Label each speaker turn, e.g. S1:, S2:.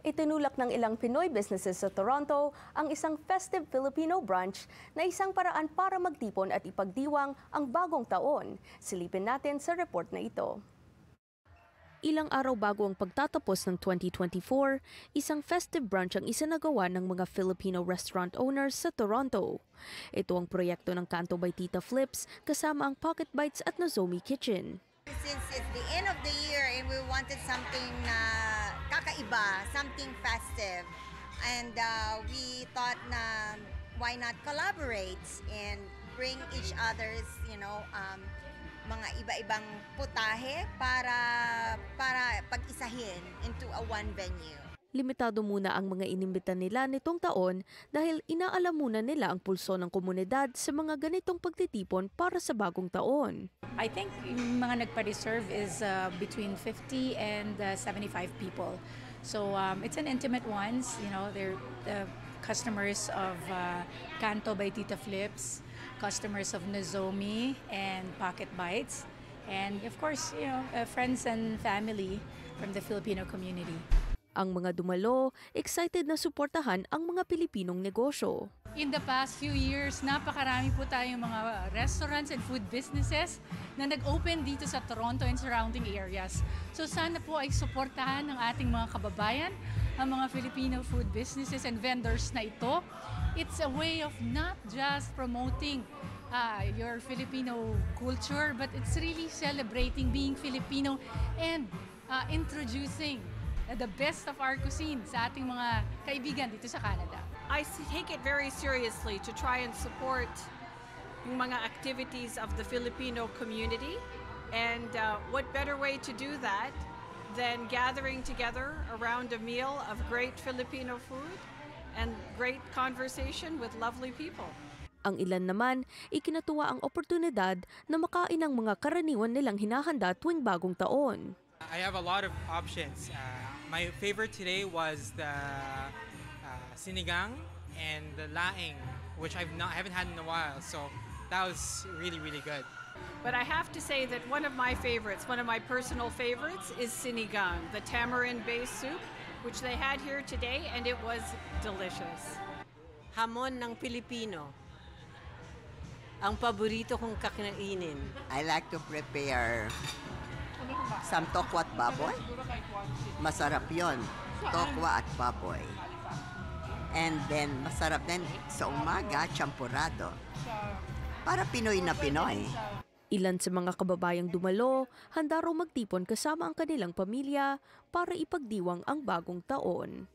S1: Itinulak ng ilang Pinoy businesses sa Toronto ang isang festive Filipino brunch na isang paraan para magtipon at ipagdiwang ang bagong taon. Silipin natin sa report na ito. Ilang araw bago ang pagtatapos ng 2024, isang festive brunch ang isinagawa ng mga Filipino restaurant owners sa Toronto. Ito ang proyekto ng Canto by Tita Flips kasama ang Pocket Bites at Nozomi Kitchen.
S2: Since it's the end of the year and we wanted something na kakaiba, something festive, and we thought na why not collaborate and bring each other's, mga iba-ibang putahe para pag-isahin into a one venue.
S1: Limitado muna ang mga inimbita nila nitong taon dahil inaalam muna nila ang pulso ng komunidad sa mga ganitong pagtitipon para sa bagong taon.
S3: I think mga nagpa-reserve is between 50 and 75 people. So it's an intimate ones, they're the customers of Canto by Tita Flips, customers of Nozomi and Pocket Bites, and of course, friends and family from the Filipino community.
S1: Ang mga dumalo, excited na suportahan ang mga Pilipinong negosyo.
S4: In the past few years, napakarami po tayong mga restaurants and food businesses na nag-open dito sa Toronto and surrounding areas. So sana po ay suportahan ng ating mga kababayan, ang mga Filipino food businesses and vendors na ito. It's a way of not just promoting your Filipino culture, but it's really celebrating being Filipino and introducing the best of our cuisine sa ating mga kaibigan dito sa Canada.
S5: I take it very seriously to try and support yung mga activities of the Filipino community, and what better way to do that than gathering together around a meal of great Filipino food and great conversation with lovely people.
S1: Ang ilan naman, ikinatuwa ang oportunidad na makain ang mga karaniwan nilang hinahanda tuwing bagong taon.
S6: I have a lot of options. My favorite today was the sinigang and the laing, which I haven't had in a while. So that was really, really good.
S5: But I have to say that one of my personal favorites is sinigang, the tamarind-based soup, which they had here today, and it was delicious.
S7: Hamon ng Pilipino. Ang paborito kong kakainin.
S8: I like to prepare some tokwa at baboy. Masarap yon, tokwa at baboy. And then masarap din sa umaga, champurado. Para Pinoy na Pinoy.
S1: Ilan sa mga kababayang dumalo, handa raw magtipon kasama ang kanilang pamilya para ipagdiwang ang bagong taon.